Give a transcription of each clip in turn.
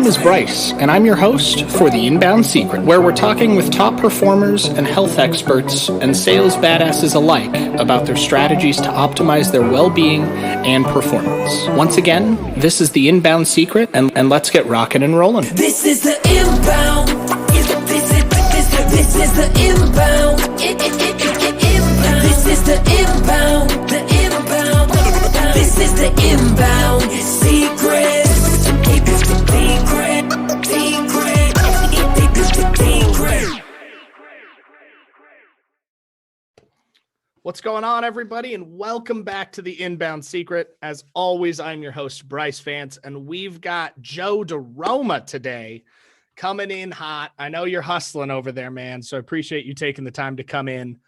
is Bryce, and I'm your host for The Inbound Secret, where we're talking with top performers and health experts and sales badasses alike about their strategies to optimize their well-being and performance. Once again, this is The Inbound Secret, and let's get rocking and rolling. This is The Inbound. This is The Inbound. This is The Inbound. The Inbound. This is The Inbound Secret. What's going on, everybody, and welcome back to The Inbound Secret. As always, I'm your host, Bryce Vance, and we've got Joe DiRoma today coming in hot. I know you're hustling over there, man, so I appreciate you taking the time to come in.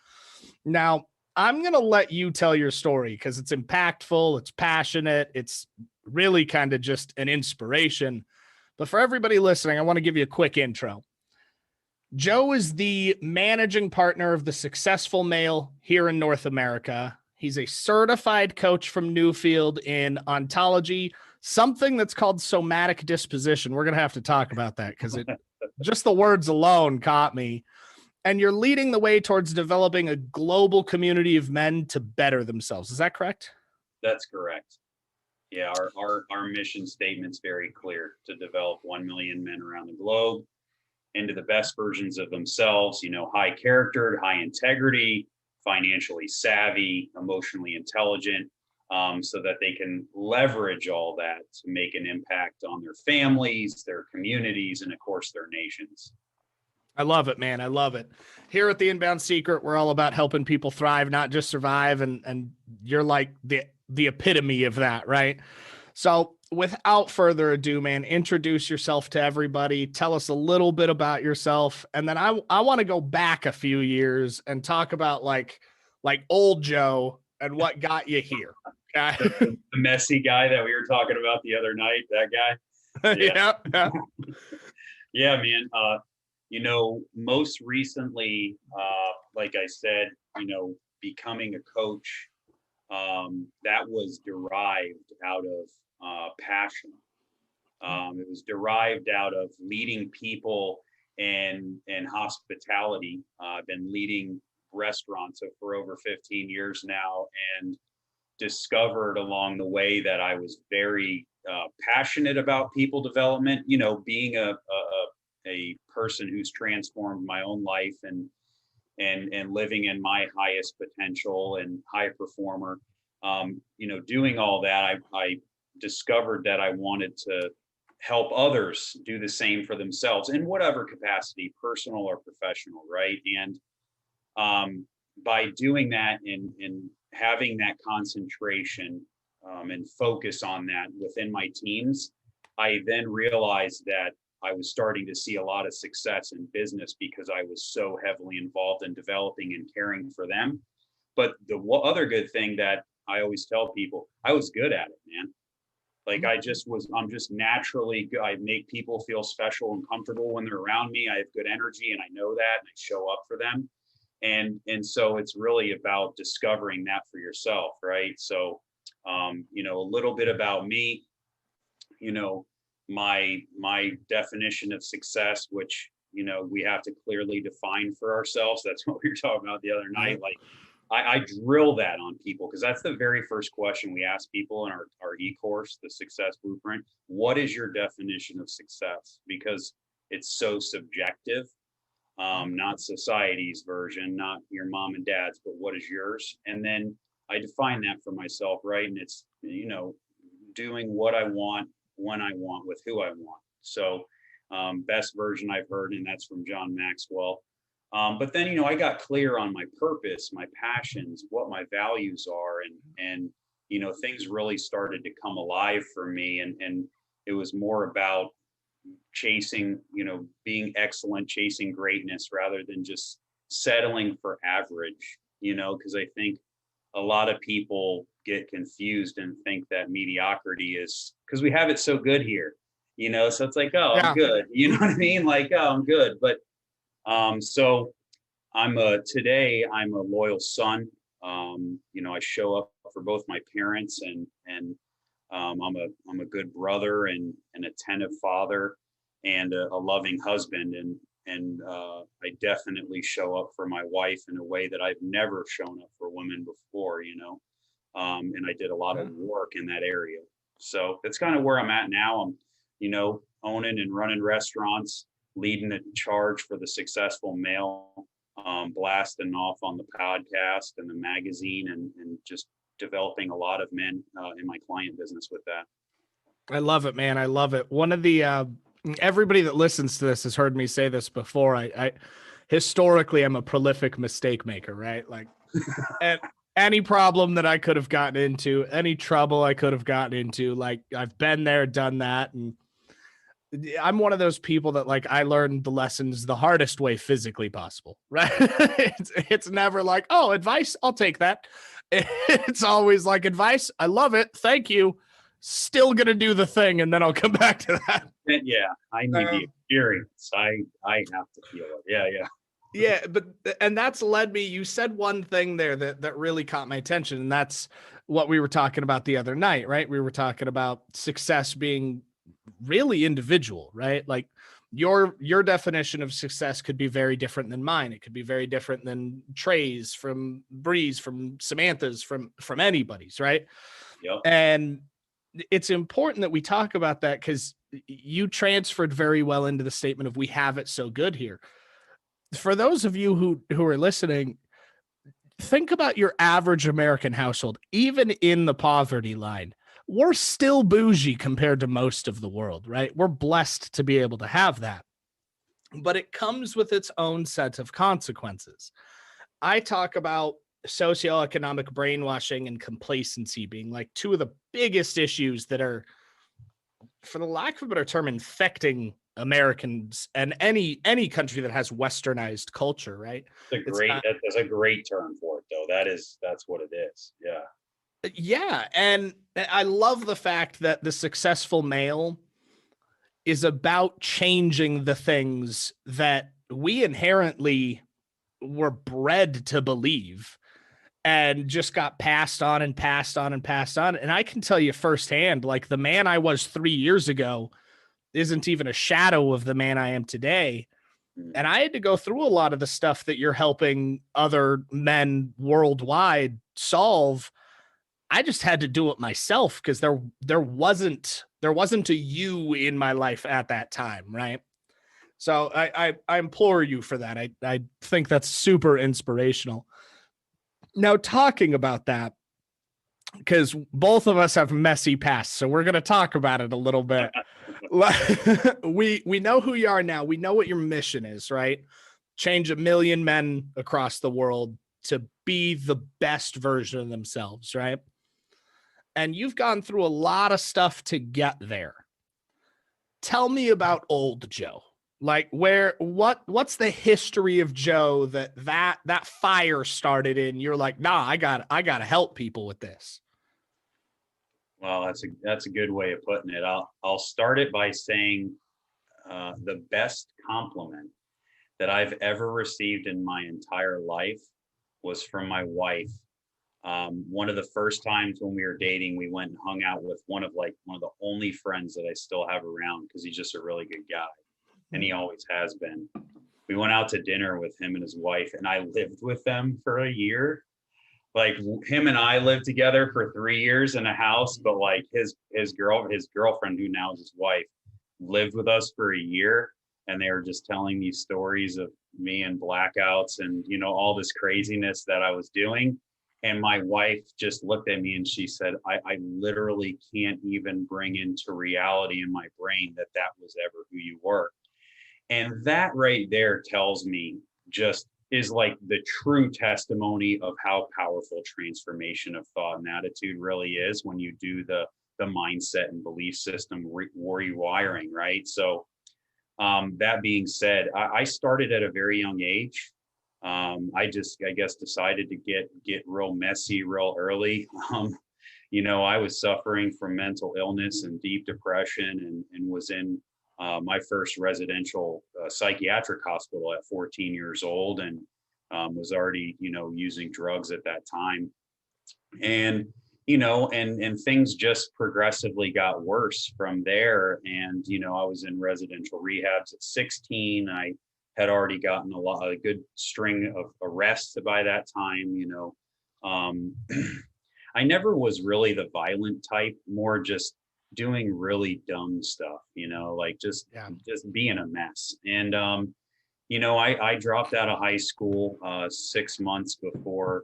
Now, I'm going to let you tell your story because it's impactful, it's passionate, it's really kind of just an inspiration. But for everybody listening, I want to give you a quick intro. Joe is the managing partner of the Successful Male here in North America. He's a certified coach from Newfield in ontology, something that's called somatic disposition. We're going to have to talk about that because just the words alone caught me. And you're leading the way towards developing a global community of men to better themselves. Is that correct? That's correct. Yeah, our mission statement's very clear: to develop 1 million men around the globe into the best versions of themselves, high charactered, high integrity, financially savvy, emotionally intelligent, so that they can leverage all that to make an impact on their families, their communities, and of course, their nations. I love it, man. I love it. Here at The Inbound Secret, we're all about helping people thrive, not just survive. And you're like the epitome of that, right? So without further ado, man, introduce yourself to everybody. Tell us a little bit about yourself. And then I want to go back a few years and talk about like old Joe and what got you here. Okay? The messy guy that we were talking about the other night, that guy. Yeah. Yeah, man. Most recently, like I said, becoming a coach, that was derived out of passion. It was derived out of leading people and hospitality. I've been leading restaurants for over 15 years now, and discovered along the way that I was very passionate about people development. Being a person who's transformed my own life and living in my highest potential and high performer. Doing all that, I discovered that I wanted to help others do the same for themselves in whatever capacity, personal or professional, right? And by doing that and having that concentration and focus on that within my teams, I then realized that I was starting to see a lot of success in business because I was so heavily involved in developing and caring for them. But the other good thing that I always tell people, I was good at it, man. Like I'm just naturally good. I make people feel special and comfortable when they're around me. I have good energy and I know that, and I show up for them. And so it's really about discovering that for yourself, right? So, a little bit about me, my definition of success, which, we have to clearly define for ourselves. That's what we were talking about the other night. Like I drill that on people because that's the very first question we ask people in our e-course, the Success Blueprint. What is your definition of success? Because it's so subjective, not society's version, not your mom and dad's, but what is yours? And then I define that for myself, right? And it's, doing what I want, when I want, with who I want. So best version I've heard, and that's from John Maxwell. But then, I got clear on my purpose, my passions, what my values are, and things really started to come alive for me. And it was more about chasing, being excellent, chasing greatness rather than just settling for average, because I think a lot of people get confused and think that mediocrity is because we have it so good here, so it's like, oh, yeah. I'm good. You know what I mean? Like, oh, I'm good. But so today I'm a loyal son. I show up for both my parents and I'm a good brother and an attentive father. and a loving husband. And I definitely show up for my wife in a way that I've never shown up for women before, and I did a lot of work in that area. So that's kind of where I'm at now. I'm, owning and running restaurants, leading the charge for the successful male, blasting off on the podcast and the magazine, and just developing a lot of men in my client business with that. I love it, man. I love it. One of the everybody that listens to this has heard me say this before. I historically I'm a prolific mistake maker, right? Like and any problem that I could have gotten into, any trouble I could have gotten into, like I've been there, done that. And I'm one of those people that like I learned the lessons the hardest way physically possible, right? It's never like, oh, advice, I'll take that. It's always like advice. I love it. Thank you. Still gonna do the thing, and then I'll come back to that. Yeah, I need the experience. I have to feel it. Yeah. Yeah, and that's led me. You said one thing there that really caught my attention, and that's what we were talking about the other night, right? We were talking about success being really individual, right? Like your definition of success could be very different than mine. It could be very different than Trey's, from Bree's, from Samantha's, from anybody's, right? Yep. And it's important that we talk about that because you transferred very well into the statement of we have it so good here. For those of you who are listening, think about your average American household. Even in the poverty line, we're still bougie compared to most of the world, right? We're blessed to be able to have that, but it comes with its own set of consequences. I talk about socioeconomic brainwashing and complacency being like two of the biggest issues that are, for the lack of a better term, infecting Americans and any country that has westernized culture, right? That's a great term for it, though. That's what it is. Yeah. Yeah. And I love the fact that the successful male is about changing the things that we inherently were bred to believe and just got passed on and passed on and passed on. And I can tell you firsthand, like the man I was 3 years ago isn't even a shadow of the man I am today. And I had to go through a lot of the stuff that you're helping other men worldwide solve. I just had to do it myself because there wasn't a you in my life at that time, right? So I implore you for that. I think that's super inspirational. Now, talking about that, because both of us have messy pasts, so we're going to talk about it a little bit. We know who you are now. We know what your mission is, right? Change 1 million men across the world to be the best version of themselves, right? And you've gone through a lot of stuff to get there. Tell me about old Joe. Like what's the history of Joe that fire started in? You're like, nah, I gotta help people with this. Well, that's a good way of putting it. I'll start it by saying the best compliment that I've ever received in my entire life was from my wife. One of the first times when we were dating, we went and hung out with one of the only friends that I still have around because he's just a really good guy. And he always has been. We went out to dinner with him and his wife, and I lived with them for a year. Like him and I lived together for 3 years in a house, but like his girlfriend, who now is his wife, lived with us for a year. And they were just telling me stories of me and blackouts and, all this craziness that I was doing. And my wife just looked at me and she said, I literally can't even bring into reality in my brain that was ever who you were. And that right there tells me is like the true testimony of how powerful transformation of thought and attitude really is when you do the mindset and belief system rewiring, right? So that being said, I started at a very young age. I guess decided to get real messy real early. I was suffering from mental illness and deep depression and was in my first residential psychiatric hospital at 14 years old and was already, using drugs at that time. And, and things just progressively got worse from there. And, I was in residential rehabs at 16. I had already gotten a good string of arrests by that time. um, I never was really the violent type, more just doing really dumb stuff, like just being a mess. And, I dropped out of high school 6 months before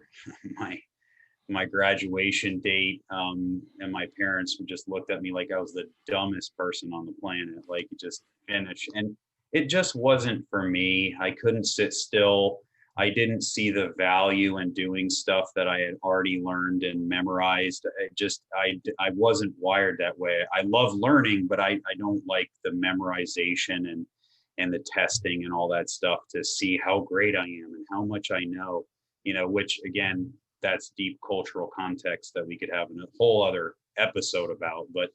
my graduation date. And my parents just looked at me like I was the dumbest person on the planet, like just finished. And it just wasn't for me. I couldn't sit still. I didn't see the value in doing stuff that I had already learned and memorized. I wasn't wired that way. I love learning, but I don't like the memorization and the testing and all that stuff to see how great I am and how much I know, which again, that's deep cultural context that we could have in a whole other episode about. But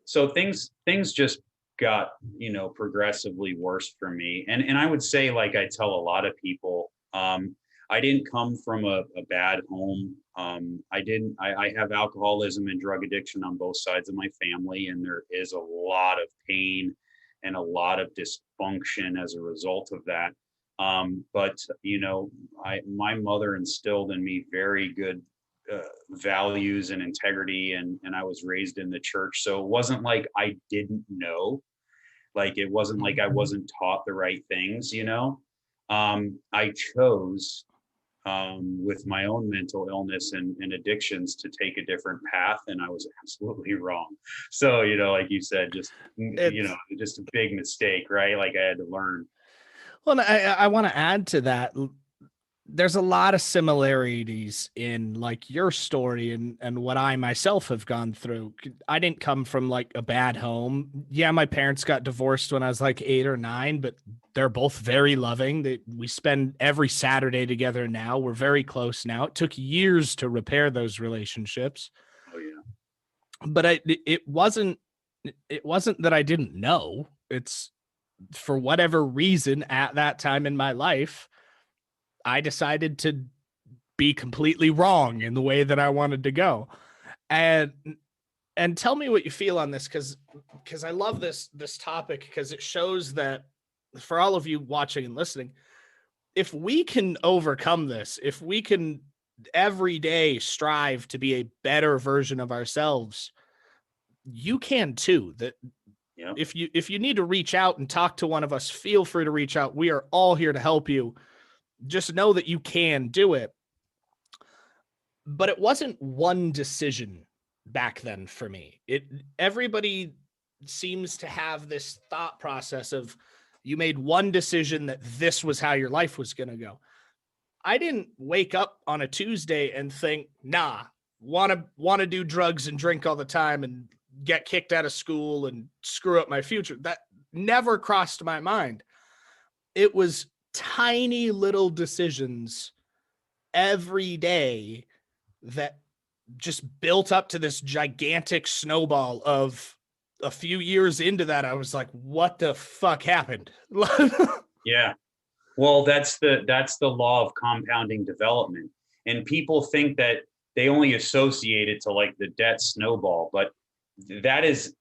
so things just got, progressively worse for me. And I would say, like I tell a lot of people, I didn't come from a bad home. I have alcoholism and drug addiction on both sides of my family, and there is a lot of pain and a lot of dysfunction as a result of that. But my mother instilled in me very good values and integrity, and I was raised in the church. So it wasn't like I didn't know, like it wasn't like I wasn't taught the right things, I chose with my own mental illness and addictions to take a different path, and I was absolutely wrong. So, like you said, just a big mistake, right? Like I had to learn. Well, I want to add to that. There's a lot of similarities in like your story and what I myself have gone through. I didn't come from like a bad home. Yeah, my parents got divorced when I was like 8 or 9, but they're both very loving. We spend every Saturday together now. We're very close now. It took years to repair those relationships. Oh yeah. But it wasn't that I didn't know. It's for whatever reason at that time in my life, I decided to be completely wrong in the way that I wanted to go. And tell me what you feel on this, because I love this topic, because it shows that for all of you watching and listening, if we can overcome this, if we can every day strive to be a better version of ourselves, you can too. That Yeah. if you need to reach out and talk to one of us, feel free to reach out. We are all here to help you. Just know that you can do it. But it wasn't one decision back then for me. Everybody seems to have this thought process of you made one decision that this was how your life was going to go. I didn't wake up on a Tuesday and think, want to do drugs and drink all the time and get kicked out of school and screw up my future. That never crossed my mind. It was tiny little decisions every day that just built up to this gigantic snowball. Of a few years into that, I was like, what the fuck happened? Yeah. Well, that's the law of compounding development. And people think that they only associate it to like the debt snowball, but that is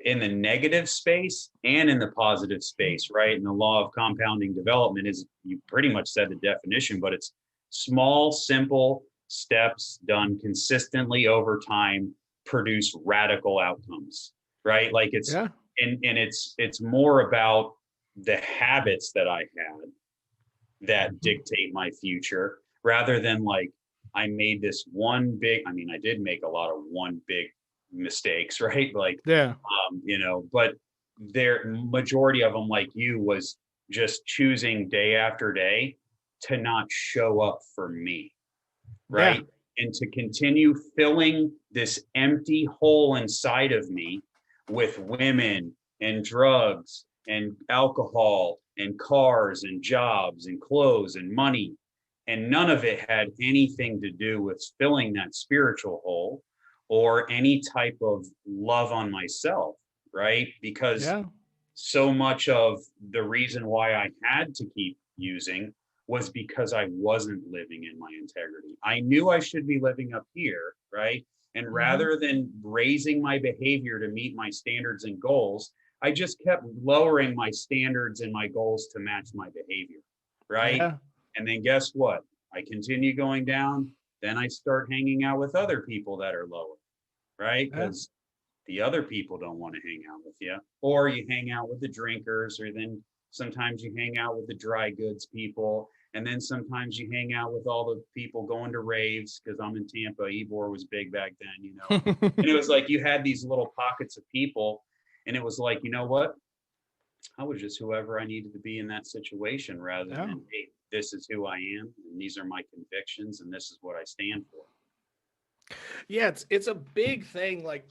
in the negative space and in the positive space, right? And the law of compounding development is, you pretty much said the definition, but it's small, simple steps done consistently over time produce radical outcomes, right? Like it's, and it's more about the habits that I had that dictate my future, rather than like, I made this one big, I mean, I did make a lot of one big mistakes, right? Like, but their majority of them, like you, was just choosing day after day to not show up for me, right? And to continue filling this empty hole inside of me with women and drugs and alcohol and cars and jobs and clothes and money. And none of it had anything to do with filling that spiritual hole or any type of love on myself, right? Because so much of the reason why I had to keep using was because I wasn't living in my integrity. I knew I should be living up here, right? And rather than raising my behavior to meet my standards and goals, I just kept lowering my standards and my goals to match my behavior, right? Yeah. And then guess what? I continue going down. Then I start hanging out with other people that are lower, right? Yeah. Because the other people don't want to hang out with you, or you hang out with the drinkers, or then sometimes you hang out with the dry goods people, and then sometimes you hang out with all the people going to raves. Because I'm in Tampa, Ybor was big back then, you know. And it was like you had these little pockets of people, and it was like, you know what? I was just whoever I needed to be in that situation, rather Yeah. than, hey, this is who I am, and these are my convictions, and this is what I stand for. Yeah, it's a big thing. Like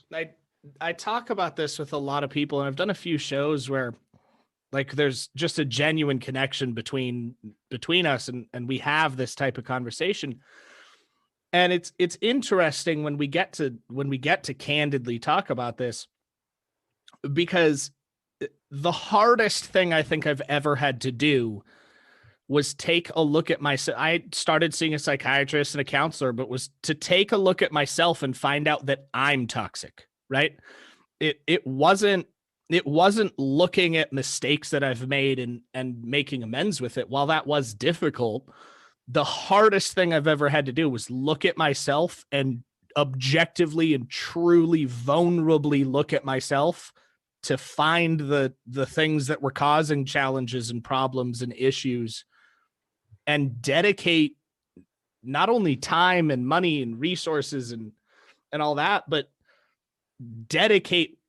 I talk about this with a lot of people, and I've done a few shows where like there's just a genuine connection between us, and we have this type of conversation. And it's interesting when we get to candidly talk about this, because the hardest thing I think I've ever had to do was take a look at myself. I started seeing a psychiatrist and a counselor, but was to take a look at myself and find out that I'm toxic, right? It wasn't looking at mistakes that I've made and making amends with it. While that was difficult, the hardest thing I've ever had to do was look at myself and objectively and truly vulnerably look at myself to find the things that were causing challenges and problems and issues, and dedicate not only time and money and resources and all that, but dedicate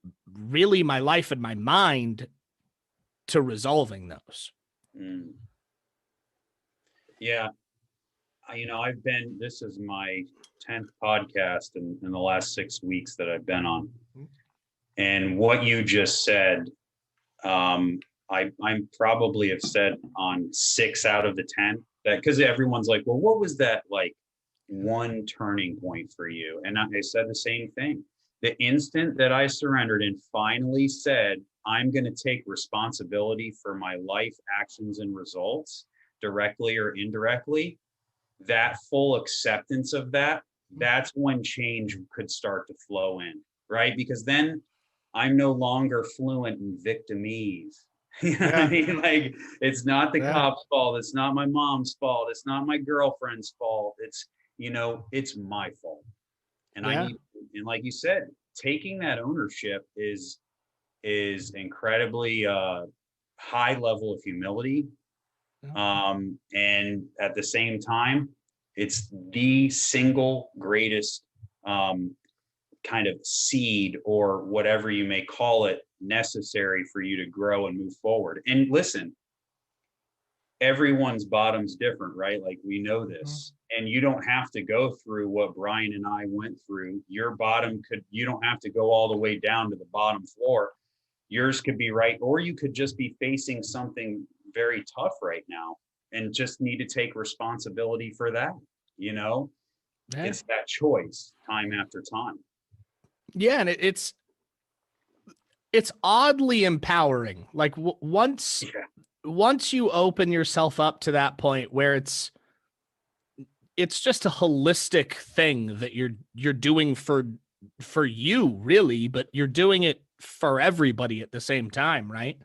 really my life and my mind to resolving those. Yeah. This is my 10th podcast in the last 6 weeks that I've been on. And what you just said, I'm probably have said on 6 out of the 10, that, because everyone's like, well, what was that like one turning point for you? And I said the same thing. The instant that I surrendered and finally said, I'm going to take responsibility for my life, actions, and results, directly or indirectly, that full acceptance of that's when change could start to flow in, right? Because then I'm no longer fluent in victimese. You know what I mean? Like, it's not the cop's fault. It's not my mom's fault. It's not my girlfriend's fault. It's, it's my fault. And and like you said, taking that ownership is incredibly high level of humility. And at the same time, it's the single greatest kind of seed, or whatever you may call it, necessary for you to grow and move forward. And listen, everyone's bottom's different, right? Like, we know this. And you don't have to go through what Brian and I went through. Your bottom you don't have to go all the way down to the bottom floor. Yours could be right, or you could just be facing something very tough right now and just need to take responsibility for that. It's that choice time after time. Yeah. And it's oddly empowering. Like once you open yourself up to that point where it's just a holistic thing that you're doing for you, really, but you're doing it for everybody at the same time, right?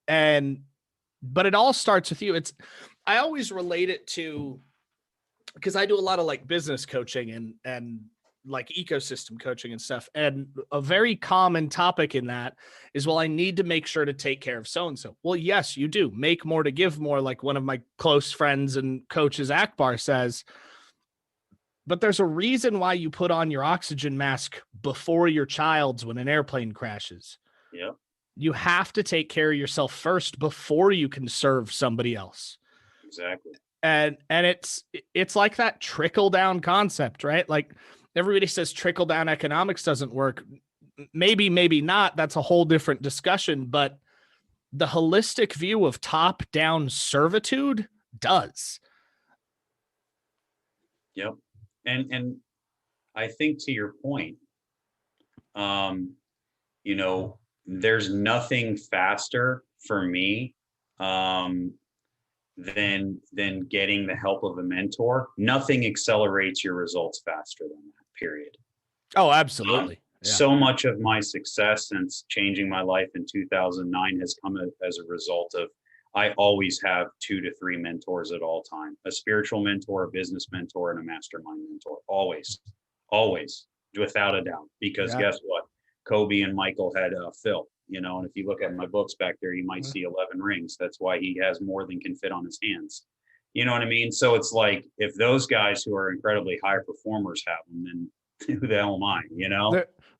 But it all starts with you. I always relate it to, because I do a lot of like business coaching and like ecosystem coaching and stuff. And a very common topic in that is, well, I need to make sure to take care of so-and-so. Well, yes, you do. Make more to give more, like one of my close friends and coaches, Akbar, says. But there's a reason why you put on your oxygen mask before your child's when an airplane crashes. Yeah. You have to take care of yourself first before you can serve somebody else. Exactly. And it's like that trickle down concept, right? Like, everybody says trickle down economics doesn't work. Maybe not. That's a whole different discussion. But the holistic view of top down servitude does. Yep. And I think, to your point, there's nothing faster for me than getting the help of a mentor. Nothing accelerates your results faster than that, period. Oh, absolutely. Yeah. So much of my success since changing my life in 2009 has come as a result of, I always have 2 to 3 mentors at all time, a spiritual mentor, a business mentor, and a mastermind mentor. Always, without a doubt, because guess what? Kobe and Michael had Phil, and if you look at my books back there, you might see 11 rings. That's why he has more than can fit on his hands. You know what I mean? So it's like, if those guys who are incredibly high performers have them, then who the hell am I,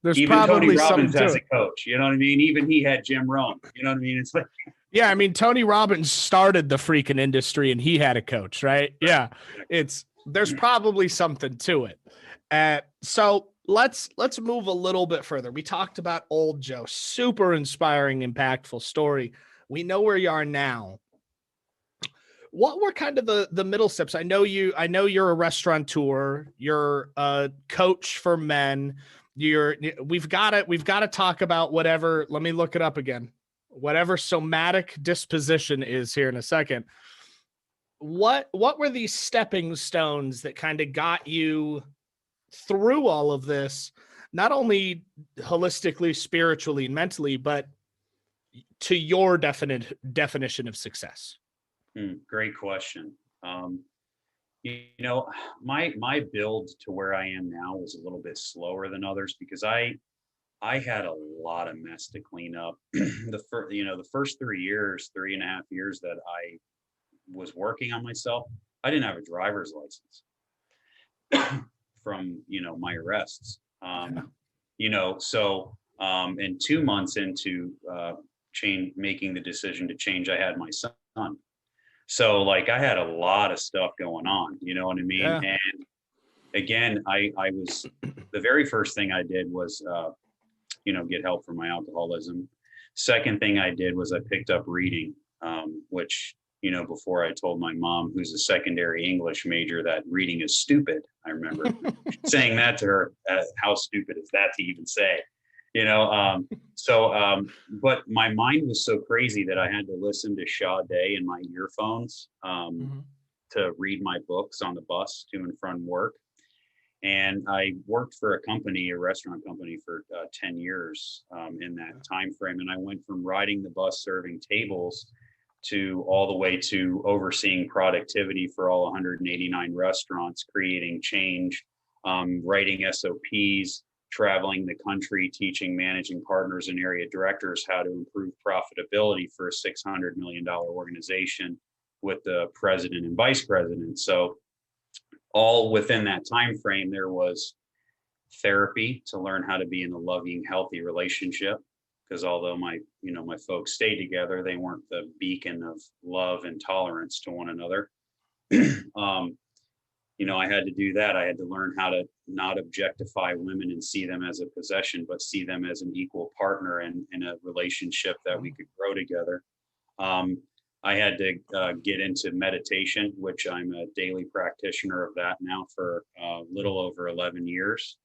There's even probably Tony Robbins something has a coach, you know what I mean? Even he had Jim Rohn, you know what I mean? It's like, yeah, I mean, Tony Robbins started the freaking industry and he had a coach, right? Yeah. There's probably something to it. So let's move a little bit further. We talked about old Joe, super inspiring, impactful story. We know where you are now. What were kind of the middle steps? I know you're a restaurateur, you're a coach for men. We've got to talk about whatever, let me look it up again. Whatever somatic disposition is here in a second. What were these stepping stones that kind of got you through all of this, not only holistically, spiritually, and mentally, but to your definition of success? Great question. My build to where I am now was a little bit slower than others because I had a lot of mess to clean up. The first 3.5 years that I was working on myself, I didn't have a driver's license from, my arrests. And 2 months into making the decision to change, I had my son. So like I had a lot of stuff going on, you know what I mean? Yeah. And again, I was, the very first thing I did was, get help for my alcoholism. Second thing I did was I picked up reading, which, before I told my mom, who's a secondary English major, that reading is stupid. I remember saying that to her, how stupid is that to even say, but my mind was so crazy that I had to listen to Sade in my earphones to read my books on the bus to and from work. And I worked for a restaurant company for 10 years in that time frame. And I went from riding the bus serving tables to all the way to overseeing productivity for all 189 restaurants, creating change, writing SOPs, traveling the country, teaching managing partners and area directors how to improve profitability for a $600 million organization with the president and vice president. So all within that time frame, there was therapy to learn how to be in a loving, healthy relationship. Because although my folks stayed together, they weren't the beacon of love and tolerance to one another. I had to do that. I had to learn how to not objectify women and see them as a possession, but see them as an equal partner and in a relationship that we could grow together. I had to get into meditation, which I'm a daily practitioner of that now for a little over 11 years.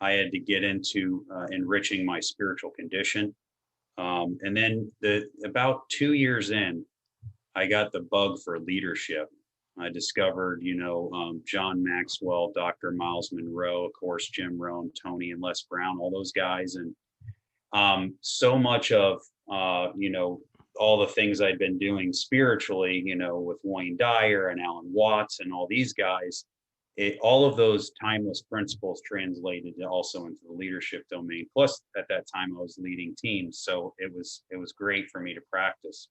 I had to get into enriching my spiritual condition. And then about 2 years in, I got the bug for leadership. I discovered, John Maxwell, Dr. Miles Monroe, of course, Jim Rohn, Tony and Les Brown, all those guys. And so much of, all the things I'd been doing spiritually, with Wayne Dyer and Alan Watts and all these guys, all of those timeless principles translated also into the leadership domain. Plus, at that time, I was leading teams, so it was great for me to practice.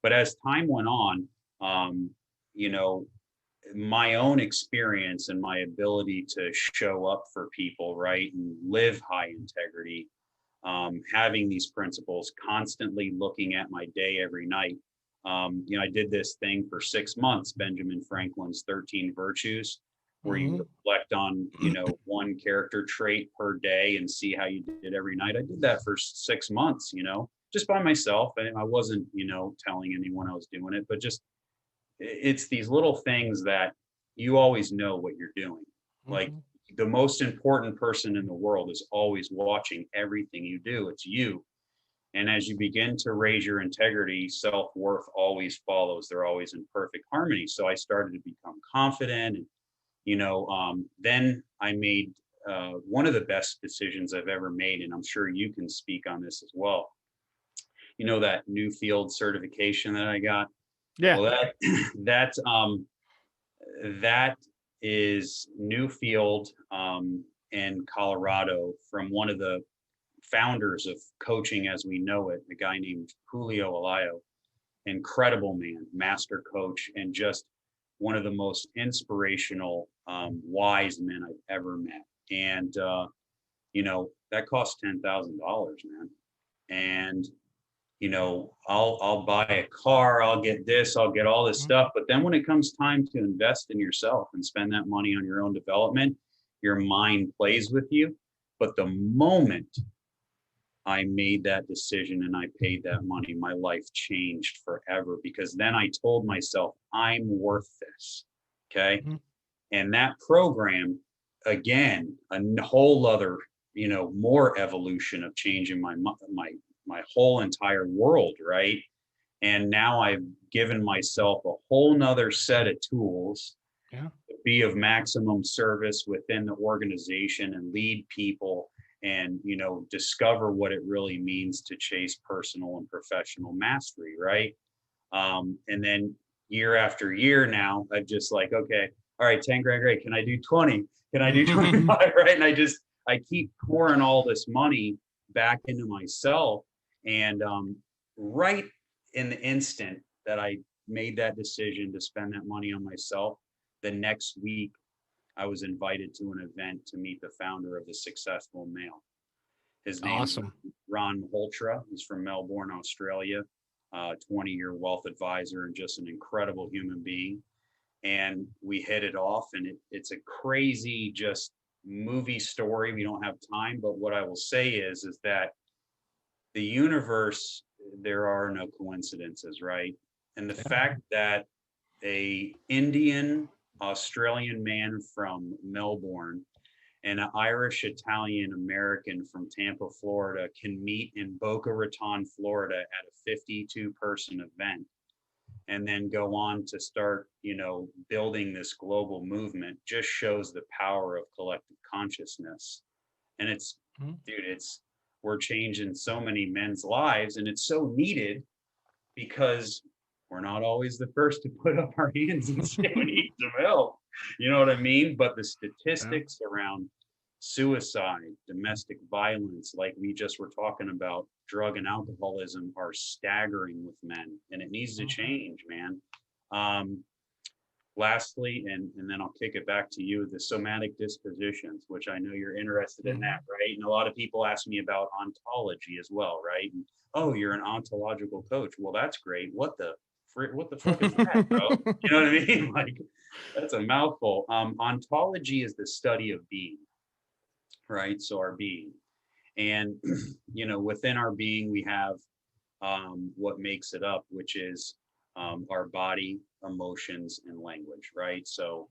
But as time went on, my own experience and my ability to show up for people, right, and live high integrity, having these principles, constantly looking at my day every night. I did this thing for 6 months, Benjamin Franklin's 13 Virtues, where you reflect on, one character trait per day and see how you did every night. I did that for 6 months, just by myself. And I wasn't, telling anyone I was doing it, but just, it's these little things that you always know what you're doing. Like the most important person in the world is always watching everything you do. It's you. And as you begin to raise your integrity, self-worth always follows. They're always in perfect harmony. So I started to become confident. And, then I made one of the best decisions I've ever made. And I'm sure you can speak on this as well. You know, that new field certification that I got? Yeah. Well, that is Newfield in Colorado, from one of the founders of coaching as we know it, a guy named Julio Alayo. Incredible man, master coach, and just one of the most inspirational, wise men I've ever met. And that costs $10,000, man. And I'll buy a car, I'll get this, I'll get all this stuff. But then when it comes time to invest in yourself and spend that money on your own development, your mind plays with you. But the moment I made that decision and I paid that money, my life changed forever, because then I told myself, I'm worth this. Okay. Mm-hmm. And that program, again, a whole other, more evolution of changing my whole entire world, right? And now I've given myself a whole nother set of tools to be of maximum service within the organization and lead people and, discover what it really means to chase personal and professional mastery, right? And then year after year now, I'm just like, okay, all right, 10 grand, great. Can I do 20? Can I do 25? Right? And I keep pouring all this money back into myself. And right in the instant that I made that decision to spend that money on myself, the next week I was invited to an event to meet the founder of The Successful Male. His name is Ron Holtra. He's from Melbourne, Australia, 20-year wealth advisor and just an incredible human being. And we hit it off, and it's a crazy just movie story. We don't have time, but what I will say is that the universe, there are no coincidences, right? And the fact that a Indian Australian man from Melbourne and an Irish Italian American from Tampa, Florida can meet in Boca Raton, Florida at a 52-person event and then go on to start, building this global movement just shows the power of collective consciousness. And we're changing so many men's lives, and it's so needed because we're not always the first to put up our hands and say we need some help. You know what I mean? But the statistics around suicide, domestic violence, like we just were talking about, drug and alcoholism, are staggering with men, and it needs to change, man. Lastly, and then I'll kick it back to you, the somatic dispositions, which I know you're interested in that, right? And a lot of people ask me about ontology as well, right? And, oh, you're an ontological coach. Well, that's great. What the fuck is that, bro? You know what I mean? Like, that's a mouthful. Ontology is the study of being, right? So our being. And, within our being, we have what makes it up, which is our body, emotions, and language, right? So,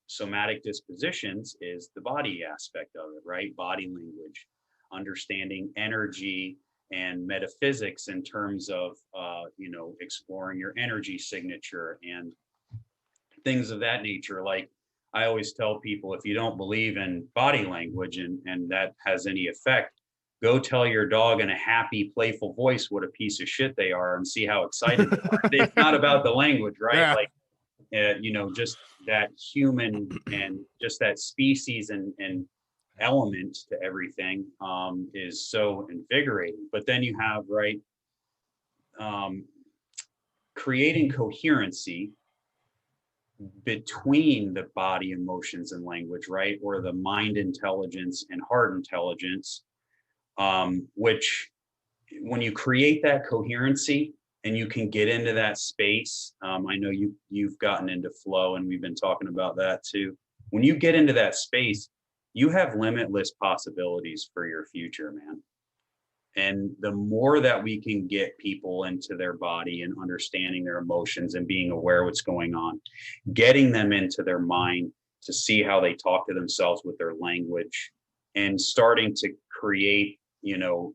somatic dispositions is the body aspect of it, right? Body language, understanding energy and metaphysics in terms of, exploring your energy signature and things of that nature. Like I always tell people, if you don't believe in body language and that has any effect, go tell your dog in a happy, playful voice what a piece of shit they are and see how excited they are. It's not about the language, right? Yeah. Like, just that human and just that species and element to everything is so invigorating. But then you have, right, creating coherency between the body, emotions, and language, right? Or the mind intelligence and heart intelligence. Which when you create that coherency and you can get into that space, I know you've gotten into flow and we've been talking about that too. When you get into that space, you have limitless possibilities for your future, man. And the more that we can get people into their body and understanding their emotions and being aware what's going on, getting them into their mind to see how they talk to themselves with their language and starting to create,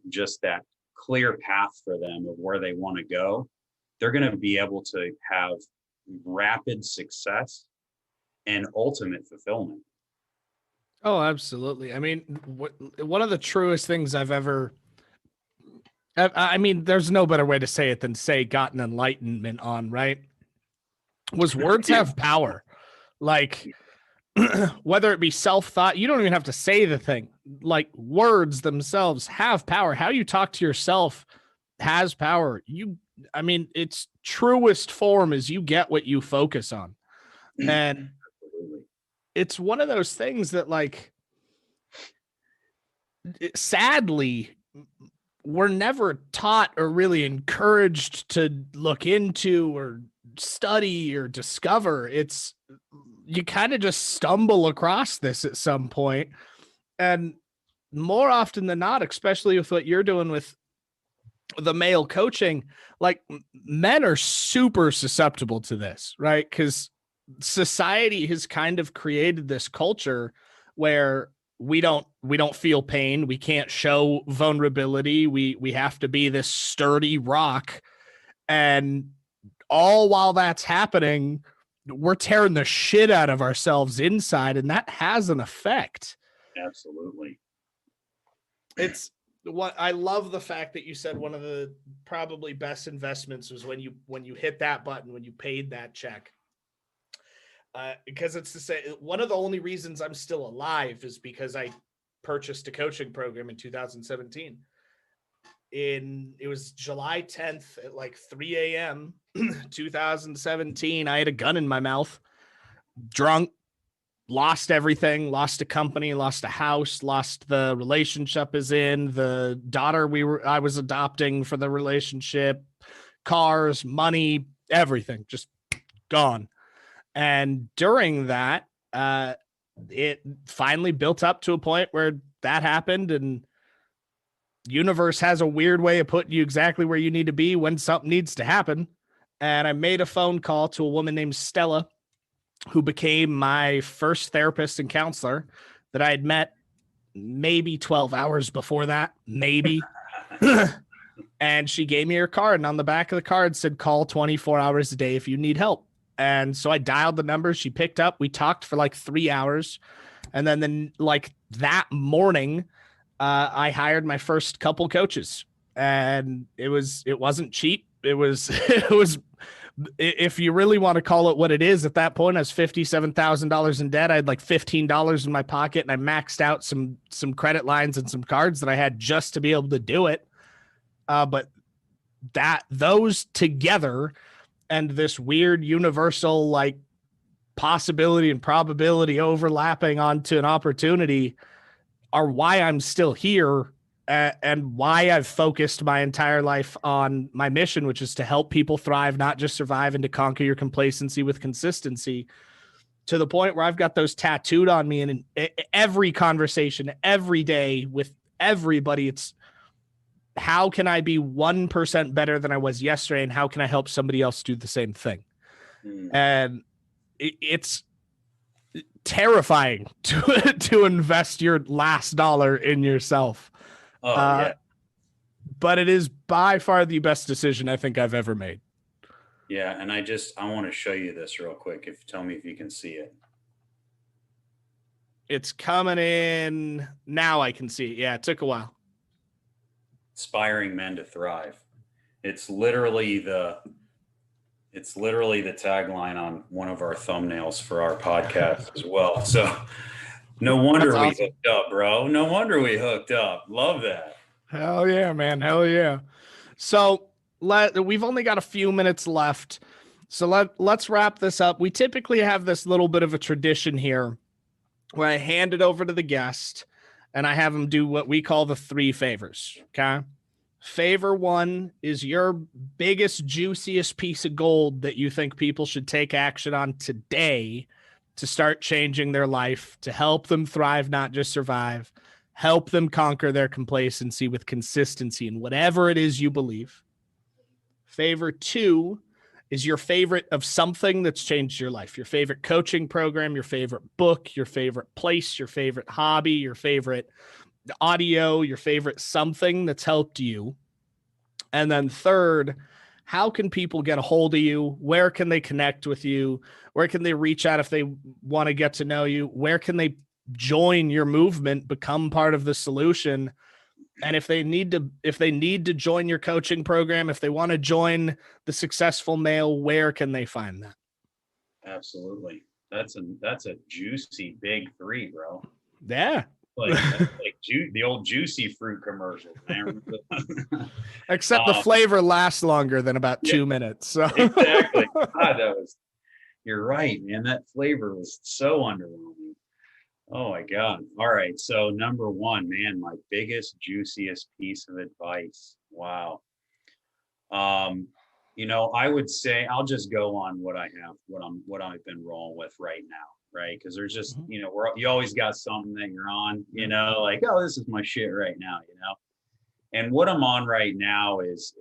just that clear path for them of where they want to go, they're going to be able to have rapid success and ultimate fulfillment. Oh, absolutely. I mean, one of the truest things I've ever, I mean, there's no better way to say it than say gotten enlightenment on, right? Was words have power. Like, whether it be self-thought, you don't even have to say the thing. Like, words themselves have power. How you talk to yourself has power. I mean, its truest form is you get what you focus on. And it's one of those things that, like, sadly, we're never taught or really encouraged to look into or study or discover. It's, you kind of just stumble across this at some point. And more often than not, especially with what you're doing with the male coaching, like, men are super susceptible to this, right? Because society has kind of created this culture where we don't feel pain. We can't show vulnerability. We have to be this sturdy rock. And all while that's happening, we're tearing the shit out of ourselves inside, and that has an effect. Absolutely. It's what I love, the fact that you said one of the probably best investments was when you hit that button, when you paid that check. Because it's to say, one of the only reasons I'm still alive is because I purchased a coaching program in 2017. It was July 10th at like 3 a.m. 2017. I had a gun in my mouth, drunk, lost everything, lost a company, lost a house, lost the relationship the daughter I was adopting for the relationship, cars, money, everything just gone. And during that, it finally built up to a point where that happened, and universe has a weird way of putting you exactly where you need to be when something needs to happen. And I made a phone call to a woman named Stella, who became my first therapist and counselor that I had met maybe 12 hours before that, maybe. And she gave me her card, and on the back of the card said, call 24 hours a day if you need help. And so I dialed the number. She picked up. We talked for like 3 hours. And then like that morning, I hired my first couple coaches, and it wasn't cheap. It was, if you really want to call it what it is, at that point, I was $57,000 in debt. I had like $15 in my pocket, and I maxed out some credit lines and some cards that I had just to be able to do it. But those together, and this weird universal, like, possibility and probability overlapping onto an opportunity, are why I'm still here, and why I've focused my entire life on my mission, which is to help people thrive, not just survive, and to conquer your complacency with consistency, to the point where I've got those tattooed on me. And in every conversation, every day with everybody, it's, how can I be 1% better than I was yesterday? And how can I help somebody else do the same thing? And it's terrifying to invest your last dollar in yourself. Yeah. But it is by far the best decision I think I've ever made. Yeah. And I want to show you this real quick. Tell me if you can see it. It's coming in now. I can see it. Yeah. It took a while. Inspiring men to thrive. It's literally the tagline on one of our thumbnails for our podcast as well. So no wonder we hooked up, bro. No wonder we hooked up. Love that. Hell yeah, man. Hell yeah. So we've only got a few minutes left. So let's wrap this up. We typically have this little bit of a tradition here where I hand it over to the guest and I have them do what we call the 3 favors. Okay. Favor 1 is your biggest, juiciest piece of gold that you think people should take action on today to start changing their life, to help them thrive, not just survive, help them conquer their complacency with consistency in whatever it is you believe. Favor 2 is your favorite of something that's changed your life, your favorite coaching program, your favorite book, your favorite place, your favorite hobby, your favorite audio, your favorite something that's helped you. And then third, how can people get a hold of you? Where can they connect with you? Where can they reach out if they want to get to know you? Where can they join your movement, become part of the solution? And if they need to join your coaching program, if they want to join the Successful Male, where can they find that? Absolutely. That's a juicy big three, bro. Yeah. That's like the old juicy fruit commercial, man. Except the flavor lasts longer than about 2 minutes. So exactly. God, you're right, man. That flavor was so underwhelming. Oh my God. All right. So number one, man, my biggest, juiciest piece of advice. Wow. I would say I'll just go on what I have, what I've been rolling with right now, right? Because there's just, you always got something that you're on, like, oh, this is my shit right now, And what I'm on right now is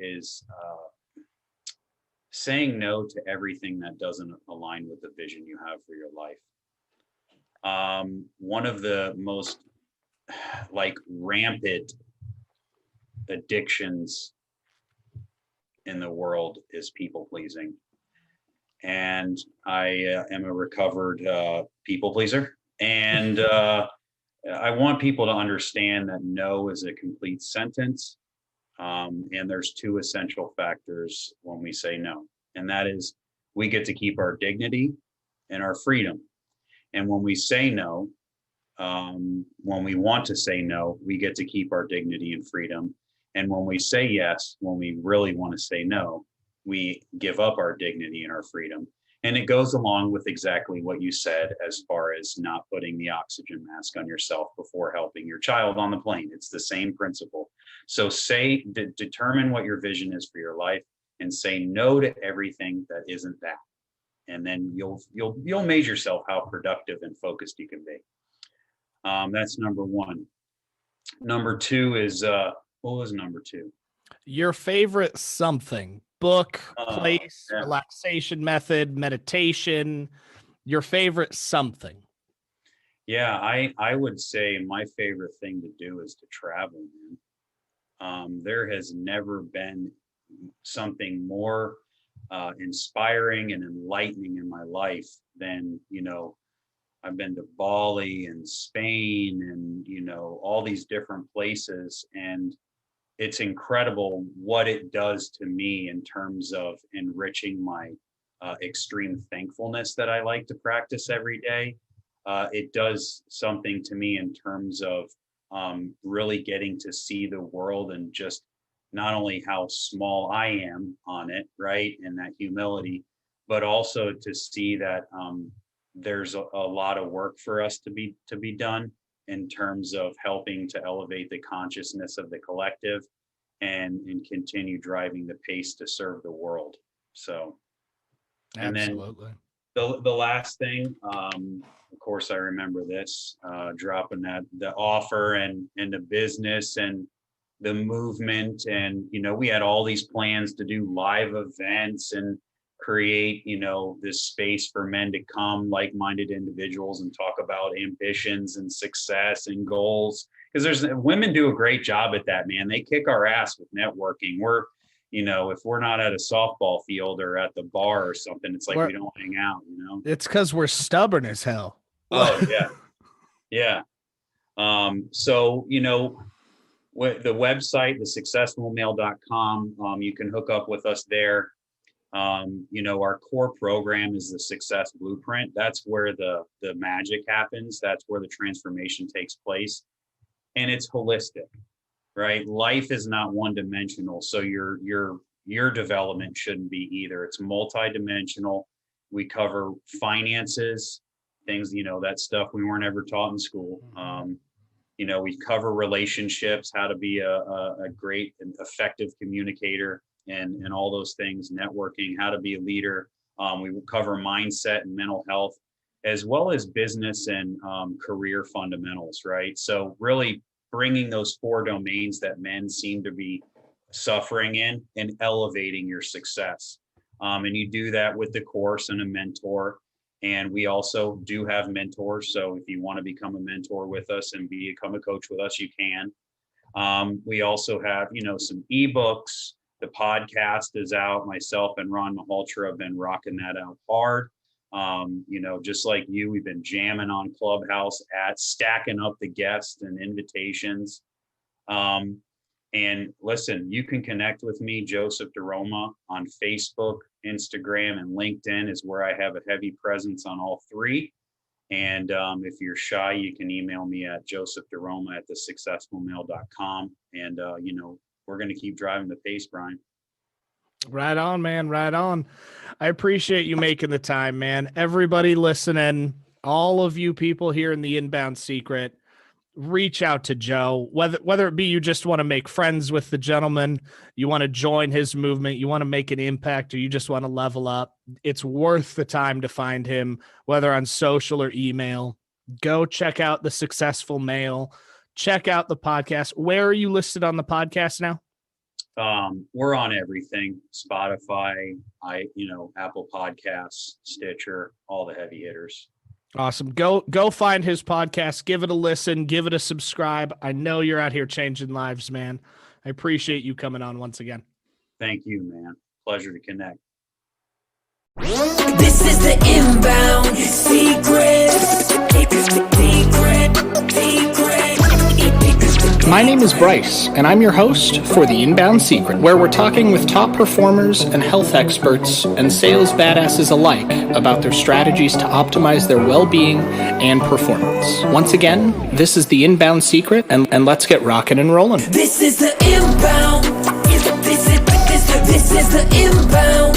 saying no to everything that doesn't align with the vision you have for your life. One of the most rampant addictions in the world is people pleasing. And I am a recovered people pleaser. And I want people to understand that no is a complete sentence. And there's two essential factors when we say no. And that is we get to keep our dignity and our freedom. And when we say no, when we want to say no, we get to keep our dignity and freedom. And when we say yes, when we really want to say no, we give up our dignity and our freedom. And it goes along with exactly what you said as far as not putting the oxygen mask on yourself before helping your child on the plane. It's the same principle. So determine what your vision is for your life and say no to everything that isn't that. And then you'll measure yourself how productive and focused you can be. That's number one. Number two is, what was number two? Your favorite something, book, place, relaxation method, meditation, your favorite something. Yeah, I would say my favorite thing to do is to travel, man. There has never been something more inspiring and enlightening in my life than, I've been to Bali and Spain and, all these different places. And it's incredible what it does to me in terms of enriching my extreme thankfulness that I like to practice every day. It does something to me in terms of really getting to see the world and just not only how small I am on it, right, and that humility, but also to see that there's a lot of work for us to be done in terms of helping to elevate the consciousness of the collective and continue driving the pace to serve the world. So, and absolutely. Then the last thing, of course, I remember this, dropping the offer and the business and the movement. And, we had all these plans to do live events and create, this space for men to come, like-minded individuals, and talk about ambitions and success and goals. Because women do a great job at that, man. They kick our ass with networking. We're, if we're not at a softball field or at the bar or something, it's like we don't hang out, It's because we're stubborn as hell. Oh, yeah. Yeah. So, with the website, thesuccessfulmale.com, you can hook up with us there. Our core program is the Success Blueprint. That's where the magic happens. That's where the transformation takes place. And it's holistic, right? Life is not one-dimensional. So your development shouldn't be either. It's multi-dimensional. We cover finances, things, that stuff we weren't ever taught in school. We cover relationships, how to be a great and effective communicator and all those things, networking, how to be a leader. We will cover mindset and mental health, as well as business and career fundamentals, right? So really bringing those 4 domains that men seem to be suffering in and elevating your success. And you do that with the course and a mentor. And we also do have mentors. So if you want to become a mentor with us and become a coach with us, you can. We also have, some eBooks The podcast is out. Myself and Ron Mahaltra have been rocking that out hard. Just like you, we've been jamming on Clubhouse stacking up the guests and invitations. And listen, you can connect with me, Joseph DiRoma, on Facebook, Instagram, and LinkedIn is where I have a heavy presence on all three. And if you're shy, you can email me at josephdiroma@thesuccessfulmail.com. And, we're going to keep driving the pace, Brian. Right on, man. Right on. I appreciate you making the time, man. Everybody listening, all of you people here in the Inbound Secret, reach out to Joe, whether it be you just want to make friends with the gentleman, you want to join his movement, you want to make an impact, or you just want to level up. It's worth the time to find him, whether on social or email. Go check out The Successful Mail. Check out the podcast. Where are you listed on the podcast now? We're on everything: Spotify, Apple Podcasts, Stitcher, all the heavy hitters. Awesome. Go find his podcast. Give it a listen. Give it a subscribe. I know you're out here changing lives, man. I appreciate you coming on once again. Thank you, man. Pleasure to connect. This is the Inbound Secret. My name is Bryce, and I'm your host for The Inbound Secret, where we're talking with top performers and health experts and sales badasses alike about their strategies to optimize their well-being and performance. Once again, this is The Inbound Secret, and let's get rocking and rolling. This is the Inbound. This is the Inbound.